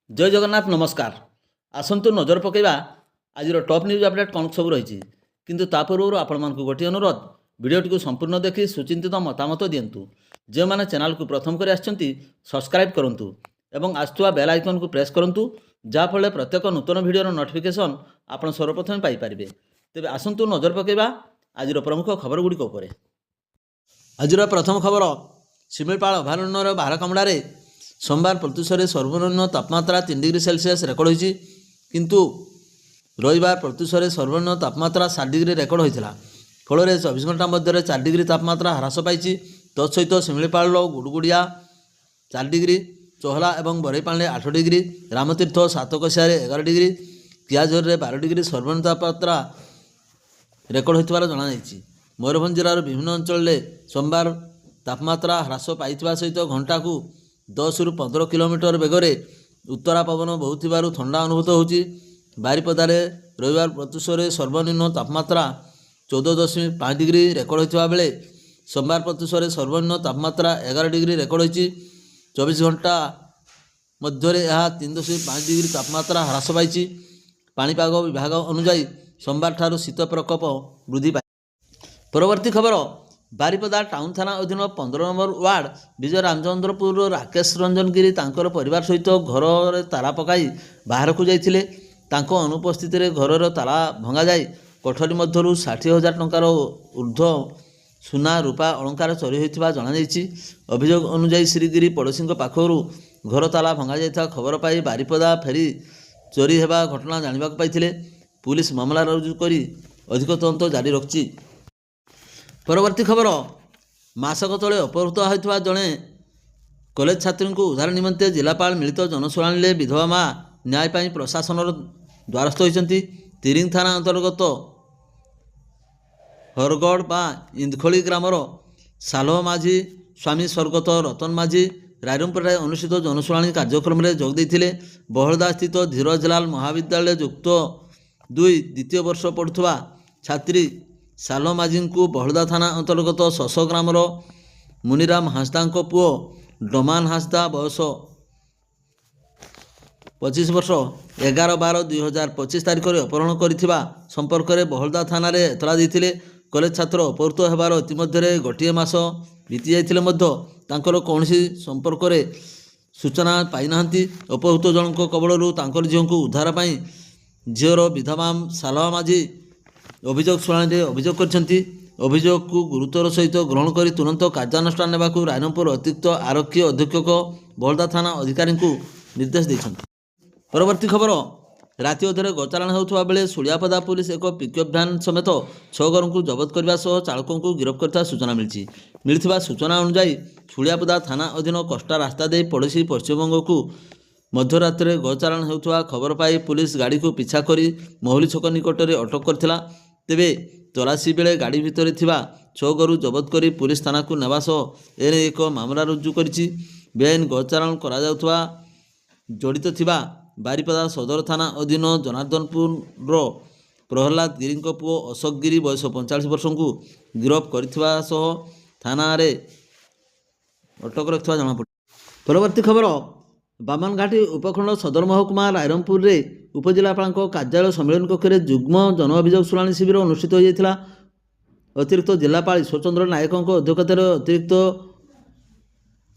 जय जगन्नाथ नमस्कार। आसतु नजर पकईवा आज टॉप न्यूज अपडेट कौन सब रही किंतु ता पूर्व आपण मानक गोटे अनुरोध भिडियोटी संपूर्ण देखि सुचिंतित मतामत दिंतु। जो मैंने चैनल को प्रथम कर सब्सक्राइब करूँ एवं आसुवा बेल आइकन को प्रेस करूँ जहाँफल प्रत्येक नूतन भिडियोर नोटिफिकेशन आप सर्वप्रथम पाइपर। तेज आसतु नजर पकईवा आज प्रमुख खबर गुड़िक उपर। आज प्रथम खबर शिमिलपाल अभयारण्यर बारकमड़े सोमवार प्रत्युषे सर्वनिम्न तापमात्रा 3 डिग्री सेल्सियस रेकर्ड होती किंतु रविवार प्रत्युषे सर्वनिम्न तापमात्रा 7 डिग्री रेकर्ड होता फल 24 घंटा मध्य 4 डिग्री तापमात्रा ह्रास पाई। तत्सहित शिमिलपाल गुड़गुड़िया 4 डिग्री, चोहला और Baraipali 8 degree, Ramtirtha Satkosia 11 degree, Keonjhar 12 degree सर्वनिम्न तापमात्रा रेकर्ड होता जनाई। मयूरभंज जिलार विभिन्न अंचल सोमवार तापमात्रा ह्रास पाई सहित घंटा को 10 रु 15 किलोमीटर बेगर उत्तरा पवन बहुथिबारु ठंडा अनुभूत होची। बारिपदारे रविवार प्रत्युषे सर्वनिम्न तापमात्रा 14.5 डिग्री रेकर्ड होता बेले सोमवार प्रत्युषे सर्वनिम्न तापमात्रा 11 डिग्री रेकर्ड होती। 24 घंटा मध्य 3.5 डिग्री तापमात्रा ह्रास पाई। पाणीपाग विभाग अनुसार सोमवार ठारू शीत प्रकोप वृद्धि पाई। परवर्ती खबर बारिपदा टाउन थाना अधीन 15 नंबर वार्ड विजय रामचंद्रपुर राकेश रंजन गिरी तांकर परिवार सहित घर ताला पकाई बाहर को जाइथिले। तांको अनुपस्थित घर ताला भंगा जाई कोठरी मध्यरु 60,000 टंकार ऊर्ध्व सुना रूपा अलंकार चोरी होता जनाई। अभियोग अनुसार श्रीगिरी पड़ोशी पाखर घर ताला भंगा जाइथा खबर पाई बारिपदा फेरी चोरी हेबा घटना जानिबा पाइथिले। पुलिस मामला रुजु करी अधिक तदंत जारी रखिछि। परवर्ती खबर मासक तले अपहृत होता जड़े कॉलेज छात्री को उद्धार निमंते जिलापाल मिलित जनशुणाणी विधवा माँ न्याय पाई प्रशासन द्वारस्थ होती। तिरिंग थाना अंतर्गत हरगढ़ बा इंदखोली ग्रामर सालह माझी स्वामी स्वर्गत रतन माझी रायरंगपुर अनुष्ठित जनशुणाणी कार्यक्रम में जोग देते। बहलदा स्थित धीरजलाल महाविद्यालय युक्त 2 द्वितीय वर्ष पढ़ुवा छात्री सालो माझी को बहलदा थाना अंतर्गत शश ग्रामर मुनिराम हांसदा पुओ डमान हांसदा बयस 25 वर्ष 11/12/2025 तारीख में अपहरण करथिबा संपर्क में बहलदा थाना रे एतला देथिले। कॉलेज छात्र अपहृत होबार इतिमध्य गोटे मास बीती जाइथिले मध्य तांकर कौनसी संपर्क में सूचना पाई नाहंती। अपहृत जनक कबलरू तांकर झील को उद्धार पाई झीर विधवा सालह माझी अभियोग शुणाणी अभियोग करछंती। अभियोग को गुरुतर सहित ग्रहण कर तुरंत कार्यानुष्ठान नेबाकू रायरंगपुर अतिरिक्त आरक्षी अधीक्षक बहलदा थाना अधिकारी को निर्देश देछंती। परवर्ती खबर राति अधरे गोचारण होता बेले सुलियापदा पुलिस एक पिकअप भ्यान समेत 6 घर को जबत करने सह चालकों को गिरफ्त करता सूचना मिली। सूचना अनुसार सुलियापदा थाना अधीन कष्टा रास्ता दे पड़ोशी पश्चिमबंग को मध्यरात्रि गोचारण होता खबर पाई पुलिस गाड़ी को पिछा करी महली छक निकट में अटक करथिला। तेबे तलाशी बेले गाड़ी भितर थिबा 6 गरु जबत करी पुलिस थाना को नेबा सह एने एक मामला रुजु करिछि। बेआईन गोचारण करा जाउथवा जड़ित थिबा बारिपदा सदर थाना अधीन जनार्दनपुर प्रहलाद गिरी पुओ अशोक गिरी बयस 45 वर्ष को गिरफ्त करथिबा सह थाना रे अटक रखिथवा जनापड़। परवर्ती खबर बामनघाटी उपखंड सदर महकुमा रायरंगपुर रे उपजिलापाल कार्यालय सम्मेलन कक्ष में जुग्म जन अभियोग शुणाणी शिविर अनुष्ठित होता। अतिरिक्त जिलापाल ईश्वरचंद्र नायकों अध्यक्षतार अतिरिक्त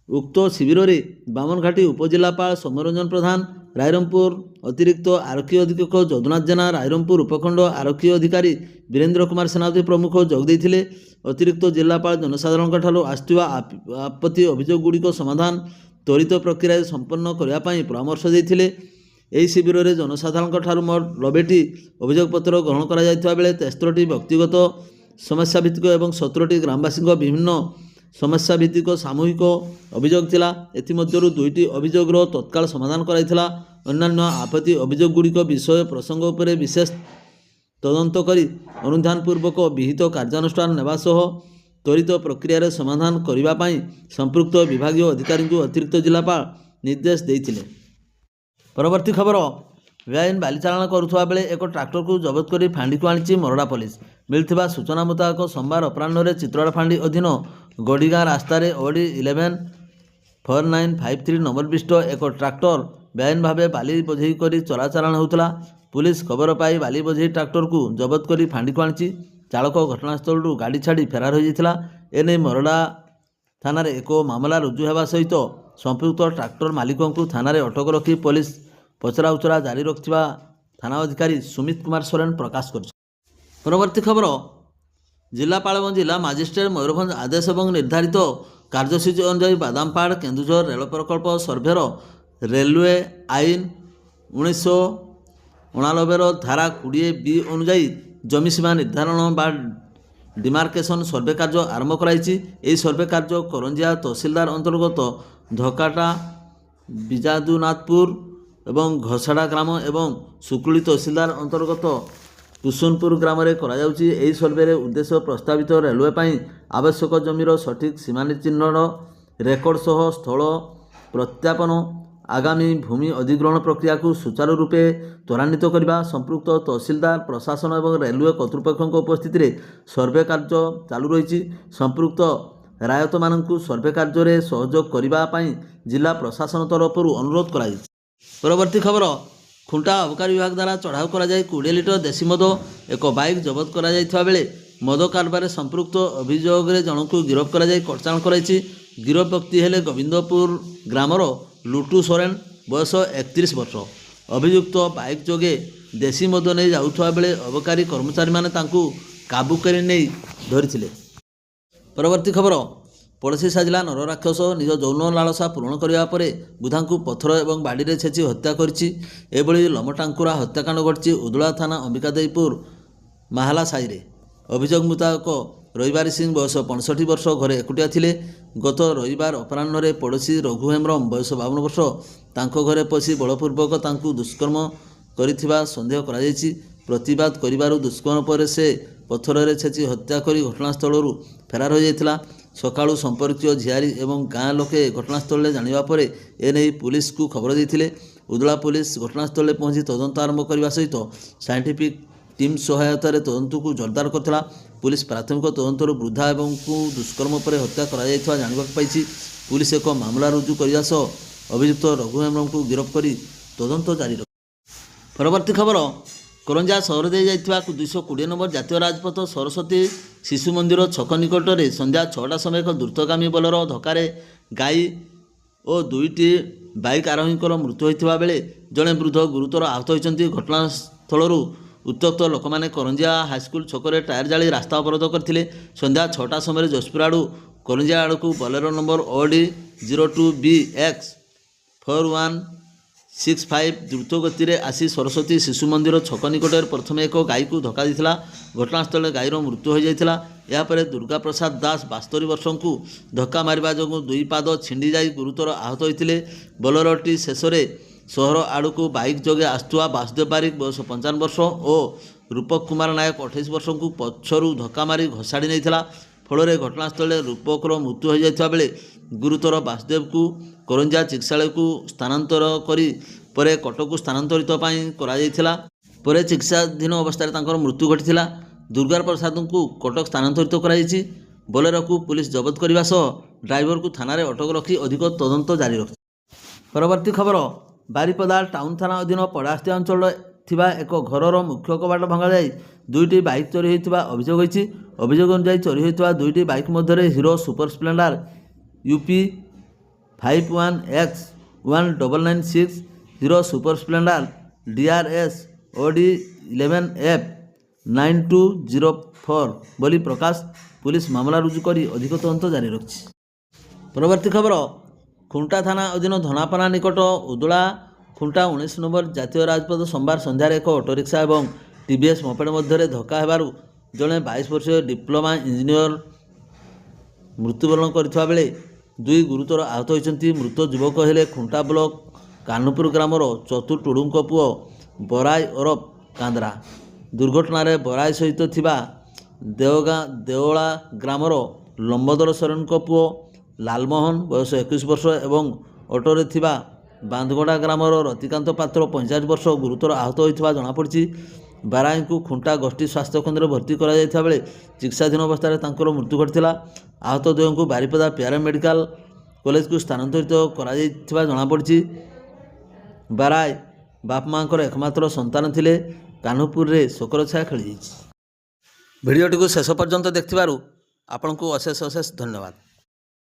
उक्त शिविर में बामनघाटी उपजिलापाल सौम्यरंजन प्रधान, रायरंगपुर अतिरिक्त आरक्षी अधीक्षक जदुनाथ जेना, रायरंगपुर उपखंड आरक्षी अधिकारी वीरेन्द्र कुमार सेनापति प्रमुख जोग देते। अतिरिक्त जिलापाल जनसाधारण आसुवा आपत्ति अभियोग गुड़िक समाधान त्वरित प्रक्रिया संपन्न करने परामर्श देते। यही शिविर में जनसाधारण मोट 90टी अभियोगपत्र ग्रहण कर बेले 73टी व्यक्तिगत समस्या भित्तिक और 17टी ग्रामवासी विभिन्न समस्या भित्तिक सामूहिक अभियोग थिला। एथिमध्यरु 2टी अभियोगर तत्काल समाधान कराइथिला। अन्यान्य आपत्ति अभियोग गुड़िक विषय प्रसंग उपरे विशेष तदंत करी अनुधानपूर्वक विहित कार्यानुष्ठान नेबा सह त्वरित प्रक्रिया समाधान करने संपृक्त विभागीय अधिकारी को अतिरिक्त जिलापाल निर्देश देते। परवर्ती खबर बेआईन बालिचालन करुवा बेले एक ट्राक्टर को जबत कर फांडी को आनी मरड़ा पुलिस। मिलथिबा सूचना मुताबक सोमवार अपराह्न चित्रोड़ा फांडी अधीन गड़ीगाँ रास्तार ओडी 11 4953 नंबर विशिष्ट एक ट्राक्टर ବେଆଇନ ଭାବେ ବାଲି ବୋଝେଇ କରି ଚଳାଚଳ ହେଉଥିଲା। ପୁଲିସ ଖବର ପାଇ ବାଲି ବୋଝେଇ ଟ୍ରାକ୍ଟରକୁ ଜବତ କରି ଫାଣ୍ଡିକୁ ଆଣିଛି। ଚାଳକ ଘଟଣାସ୍ଥଳରୁ ଗାଡ଼ି ଛାଡ଼ି ଫେରାର ହୋଇଯାଇଥିଲା। ଏନେଇ ମରଡ଼ା ଥାନାରେ ଏକ ମାମଲା ରୁଜୁ ହେବା ସହିତ ସମ୍ପୃକ୍ତ ଟ୍ରାକ୍ଟର ମାଲିକଙ୍କୁ ଥାନାରେ ଅଟକ ରଖି ପୋଲିସ ପଚରାଉଚରା ଜାରି ରଖିଥିବା ଥାନା ଅଧିକାରୀ ସୁମିତ କୁମାର ସୋରେନ ପ୍ରକାଶ କରିଛନ୍ତି। ପରବର୍ତ୍ତୀ ଖବର, ଜିଲ୍ଲାପାଳ ଏବଂ ଜିଲ୍ଲା ମାଜିଷ୍ଟ୍ରେଟ ମୟୂରଭଞ୍ଜ ଆଦେଶ ଏବଂ ନିର୍ଦ୍ଧାରିତ କାର୍ଯ୍ୟସୂଚୀ ଅନୁଯାୟୀ ବାଦାମପାହାଡ଼ କେନ୍ଦୁଝର ରେଳ ପ୍ରକଳ୍ପ ସର୍ଭେର ରେଲୱେ ଆଇନ 1989ର ଧାରା 20B ଅନୁଯାୟୀ ଜମି ସୀମା ନିର୍ଦ୍ଧାରଣ ବା ଡିମାର୍କେସନ ସର୍ଭେ କାର୍ଯ୍ୟ ଆରମ୍ଭ କରାଯାଇଛି। ଏହି ସର୍ଭେ କାର୍ଯ୍ୟ କରଞ୍ଜିଆ ତହସିଲଦାର ଅନ୍ତର୍ଗତ ଧକାଟା, ବିଜାଦୁନାଥପୁର ଏବଂ ଘସାଡ଼ା ଗ୍ରାମ ଏବଂ ସୁକୁଳି ତହସିଲଦାର ଅନ୍ତର୍ଗତ କୁସୁନପୁର ଗ୍ରାମରେ କରାଯାଉଛି। ଏହି ସର୍ଭେରେ ଉଦ୍ଦେଶ୍ୟ ପ୍ରସ୍ତାବିତ ରେଲୱେ ପାଇଁ ଆବଶ୍ୟକ ଜମିର ସଠିକ ସୀମା ଚିହ୍ନଟ, ରେକର୍ଡ ସହ ସ୍ଥଳ ପ୍ରତ୍ୟାପନ, ଆଗାମୀ ଭୂମି ଅଧିଗ୍ରହଣ ପ୍ରକ୍ରିୟାକୁ ସୁଚାରୁ ରୂପେ ତ୍ୱରାନ୍ୱିତ କରିବା। ସମ୍ପୃକ୍ତ ତହସିଲଦାର, ପ୍ରଶାସନ ଏବଂ ରେଲୱେ କର୍ତ୍ତୃପକ୍ଷଙ୍କ ଉପସ୍ଥିତିରେ ସର୍ଭେ କାର୍ଯ୍ୟ ଚାଲୁ ରହିଛି। ସମ୍ପୃକ୍ତ ରାୟତମାନଙ୍କୁ ସର୍ଭେ କାର୍ଯ୍ୟରେ ସହଯୋଗ କରିବା ପାଇଁ ଜିଲ୍ଲା ପ୍ରଶାସନ ତରଫରୁ ଅନୁରୋଧ କରାଯାଇଛି। ପରବର୍ତ୍ତୀ ଖବର, ଖୁଣ୍ଟା ଅବକାରୀ ବିଭାଗ ଦ୍ୱାରା ଚଢ଼ାଉ କରାଯାଇ 20 ଲିଟର ଦେଶୀ ମଦ, ଏକ ବାଇକ୍ ଜବତ କରାଯାଇଥିବା ବେଳେ ମଦ କାରବାରରେ ସମ୍ପୃକ୍ତ ଅଭିଯୋଗରେ ଜଣଙ୍କୁ ଗିରଫ କରାଯାଇ କଟଚାଣ କରାଯାଇଛି। ଗିରଫ ବ୍ୟକ୍ତି ହେଲେ ଗୋବିନ୍ଦପୁର ଗ୍ରାମର ଲୁଟୁ ସୋରେନ, ବୟସ 31 ବର୍ଷ। ଅଭିଯୁକ୍ତ ବାଇକ୍ ଯୋଗେ ଦେଶୀ ମଦ ନେଇ ଯାଉଥିବା ବେଳେ ଅବକାରୀ କର୍ମଚାରୀମାନେ ତାଙ୍କୁ କାବୁ କରି ନେଇ ଧରିଥିଲେ। ପରବର୍ତ୍ତୀ ଖବର, ପଡ଼ୋଶୀ ସାଜିଲା ନରରାକ୍ଷସ ନିଜ ଯୌନ ଲାଳସା ପୂରଣ କରିବା ପରେ ବୃଦ୍ଧାଙ୍କୁ ପଥର ଏବଂ ବାଡ଼ିରେ ଛେଚି ହତ୍ୟା କରିଛି। ଏଭଳି ଲମଟାଙ୍କୁରା ହତ୍ୟାକାଣ୍ଡ ଘଟିଛି ଉଦଳା ଥାନା ଅମ୍ବିକାଦେଇପୁର ମାହାଲା ସାହିରେ। ଅଭିଯୋଗ ମୁତାବକ ରବିବାର ସିଂ ବୟସ 65 ବର୍ଷ ଘରେ ଏକୁଟିଆ ଥିଲେ। ଗତ ରବିବାର ଅପରାହ୍ନରେ ପଡ଼ୋଶୀ ରଘୁ ହେମ୍ରମ ବୟସ 52 ବର୍ଷ ତାଙ୍କ ଘରେ ପଶି ବଳପୂର୍ବକ ତାଙ୍କୁ ଦୁଷ୍କର୍ମ କରିଥିବା ସନ୍ଦେହ କରାଯାଇଛି। ପ୍ରତିବାଦ କରିବାରୁ ଦୁଷ୍କର୍ମ ପରେ ସେ ପଥରରେ ଛେଚି ହତ୍ୟା କରି ଘଟଣାସ୍ଥଳରୁ ଫେରାର ହୋଇଯାଇଥିଲା। ସକାଳୁ ସମ୍ପର୍କୀୟ ଝିଆରୀ ଏବଂ ଗାଁ ଲୋକେ ଘଟଣାସ୍ଥଳରେ ଜାଣିବା ପରେ ଏନେଇ ପୁଲିସକୁ ଖବର ଦେଇଥିଲେ। ଉଦଳା ପୁଲିସ ଘଟଣାସ୍ଥଳରେ ପହଞ୍ଚି ତଦନ୍ତ ଆରମ୍ଭ କରିବା ସହିତ ସାଇଣ୍ଟିଫିକ ଟିମ୍ ସହାୟତାରେ ତଦନ୍ତକୁ ଜୋରଦାର କରିଥିଲା। ପୁଲିସ ପ୍ରାଥମିକ ତଦନ୍ତରୁ ବୃଦ୍ଧା ଏବଂକୁ ଦୁଷ୍କର୍ମ ପରେ ହତ୍ୟା କରାଯାଇଥିବା ଜାଣିବାକୁ ପାଇଛି। ପୁଲିସ ଏକ ମାମଲା ରୁଜୁ କରିବା ସହ ଅଭିଯୁକ୍ତ ରଘୁ ହେମ୍ରମଙ୍କୁ ଗିରଫ କରି ତଦନ୍ତ ଜାରି ରଖିଛି। ପରବର୍ତ୍ତୀ ଖବର, କରଞ୍ଜିଆ ସହର ଦେଇ ଯାଇଥିବା 220 ନମ୍ବର ଜାତୀୟ ରାଜପଥ ସରସ୍ୱତୀ ଶିଶୁ ମନ୍ଦିର ଛକ ନିକଟରେ ସନ୍ଧ୍ୟା 6ଟା ସମୟରେ ଏକ ଦ୍ରୁତଗାମୀ ବୋଲେରୋ ଧକ୍କାରେ ଗାଈ ଓ 2ଟି ବାଇକ୍ ଆରୋହୀଙ୍କର ମୃତ୍ୟୁ ହୋଇଥିବା ବେଳେ ଜଣେ ବୃଦ୍ଧ ଗୁରୁତର ଆହତ ହୋଇଛନ୍ତି। ଘଟଣାସ୍ଥଳରୁ ଉତ୍ତ୍ୟକ୍ତ ଲୋକମାନେ କରଞ୍ଜିଆ ହାଇସ୍କୁଲ ଛକରେ ଟାୟାର ଜାଳି ରାସ୍ତା ଅବରୋଧ କରିଥିଲେ। ସନ୍ଧ୍ୟା 6ଟା ସମୟରେ ଯଶପୁର ଆଡ଼ୁ କରଞ୍ଜିଆ ଆଡ଼କୁ ବୋଲେରୋ ନମ୍ବର OD 02BX 4165 ଦ୍ରୁତ ଗତିରେ ଆସି ସରସ୍ୱତୀ ଶିଶୁ ମନ୍ଦିର ଛକ ନିକଟରେ ପ୍ରଥମେ ଏକ ଗାଈକୁ ଧକ୍କା ଦେଇଥିଲା। ଘଟଣାସ୍ଥଳରେ ଗାଈର ମୃତ୍ୟୁ ହୋଇଯାଇଥିଲା। ଏହାପରେ ଦୁର୍ଗା ପ୍ରସାଦ ଦାସ 72 ବର୍ଷଙ୍କୁ ଧକ୍କା ମାରିବା ଯୋଗୁଁ 2 ପାଦ ଛିଣ୍ଡି ଯାଇ ଗୁରୁତର ଆହତ ହୋଇଥିଲେ। ବୋଲେରୋଟି ଶେଷରେ ସହର ଆଡ଼କୁ ବାଇକ୍ ଯୋଗେ ଆସୁଥିବା ବାସୁଦେବ ବାରିକ ବୟସ 55 ବର୍ଷ ଓ ରୂପକ କୁମାର ନାୟକ 28 ବର୍ଷଙ୍କୁ ପଛରୁ ଧକ୍କା ମାରି ଘୋଷାଡ଼ି ନେଇଥିଲା। ଫଳରେ ଘଟଣାସ୍ଥଳରେ ରୂପକର ମୃତ୍ୟୁ ହୋଇଯାଇଥିବା ବେଳେ ଗୁରୁତର ବାସୁଦେବକୁ କରଞ୍ଜିଆ ଚିକିତ୍ସାଳୟକୁ ସ୍ଥାନାନ୍ତର କରି ପରେ କଟକକୁ ସ୍ଥାନାନ୍ତରିତ ପାଇଁ କରାଯାଇଥିଲା। ପରେ ଚିକିତ୍ସାଧୀନ ଅବସ୍ଥାରେ ତାଙ୍କର ମୃତ୍ୟୁ ଘଟିଥିଲା। ଦୁର୍ଗା ପ୍ରସାଦଙ୍କୁ କଟକ ସ୍ଥାନାନ୍ତରିତ କରାଯାଇଛି। ବୋଲେରୋକୁ ପୁଲିସ ଜବତ କରିବା ସହ ଡ୍ରାଇଭରକୁ ଥାନାରେ ଅଟକ ରଖି ଅଧିକ ତଦନ୍ତ ଜାରି ରଖିଛି। ପରବର୍ତ୍ତୀ ଖବର, ବାରିପଦା ଟାଉନ ଥାନା ଅଧୀନ ପଡ଼ାସ୍ତିଆ ଅଞ୍ଚଳରେ ଥିବା ଏକ ଘରର ମୁଖ୍ୟ କବାଟ ଭଙ୍ଗାଯାଇ 2ଟି ବାଇକ୍ ଚୋରି ହୋଇଥିବା ଅଭିଯୋଗ ହୋଇଛି। ଅଭିଯୋଗ ଅନୁଯାୟୀ ଚୋରି ହୋଇଥିବା 2ଟି ବାଇକ୍ ମଧ୍ୟରେ hero super Splendor UP 51X 1996, hero super Splendor DRS OD 11F 9204 ବୋଲି ପ୍ରକାଶ। ପୁଲିସ ମାମଲା ରୁଜୁ କରି ଅଧିକ ତଦନ୍ତ ଜାରି ରଖିଛି। ପରବର୍ତ୍ତୀ ଖବର, ଖୁଣ୍ଟା ଥାନା ଅଧୀନ ଧନାପାନା ନିକଟ ଉଦଳା ଖୁଣ୍ଟା 19 ନମ୍ବର ଜାତୀୟ ରାଜପଥ ସୋମବାର ସନ୍ଧ୍ୟାରେ ଏକ ଅଟୋରିକ୍ସା ଏବଂ TVS ମୋପେଡ୍ ମଧ୍ୟରେ ଧକ୍କା ହେବାରୁ ଜଣେ 22 ବର୍ଷୀୟ ଡିପ୍ଲୋମା ଇଞ୍ଜିନିୟର ମୃତ୍ୟୁବରଣ କରିଥିବା ବେଳେ 2 ଗୁରୁତର ଆହତ ହୋଇଛନ୍ତି। ମୃତ ଯୁବକ ହେଲେ ଖୁଣ୍ଟା ବ୍ଲକ କାହ୍ନୁପୁର ଗ୍ରାମର ଚତୁ ଟୁଡୁଙ୍କ ପୁଅ ବରାଇ ଓରଫ କାନ୍ଦ୍ରା। ଦୁର୍ଘଟଣାରେ ବରାଇ ସହିତ ଥିବା ଦେଓଳା ଗ୍ରାମର ଲମ୍ବୋଦର ସୋରେନଙ୍କ ପୁଅ ଲାଲମୋହନ ବୟସ 21 ବର୍ଷ ଏବଂ ଅଟୋରେ ଥିବା ବାନ୍ଦଗଡ଼ା ଗ୍ରାମର ରତିକାନ୍ତ ପାତ୍ର 45 ବର୍ଷ ଗୁରୁତର ଆହତ ହୋଇଥିବା ଜଣାପଡ଼ିଛି। ବାରାଇଙ୍କୁ ଖୁଣ୍ଟା ଗୋଷ୍ଠୀ ସ୍ୱାସ୍ଥ୍ୟ କେନ୍ଦ୍ରରେ ଭର୍ତ୍ତି କରାଯାଇଥିବା ବେଳେ ଚିକିତ୍ସାଧୀନ ଅବସ୍ଥାରେ ତାଙ୍କର ମୃତ୍ୟୁ ଘଟିଥିଲା। ଆହତ ଦୁହିଁଙ୍କୁ ବାରିପଦା ପିଆରଏମ୍ ମେଡିକାଲ କଲେଜକୁ ସ୍ଥାନାନ୍ତରିତ କରାଯାଇଥିବା ଜଣାପଡ଼ିଛି। ବାରାଏ ବାପ ମାଙ୍କର ଏକମାତ୍ର ସନ୍ତାନ ଥିଲେ। କାହ୍ନୁପୁରରେ ଶୋକର ଛାୟା ଖେଳିଯାଇଛି। ଭିଡ଼ିଓଟିକୁ ଶେଷ ପର୍ଯ୍ୟନ୍ତ ଦେଖିଥିବାରୁ ଆପଣଙ୍କୁ ଅଶେଷ ଅଶେଷ ଧନ୍ୟବାଦ।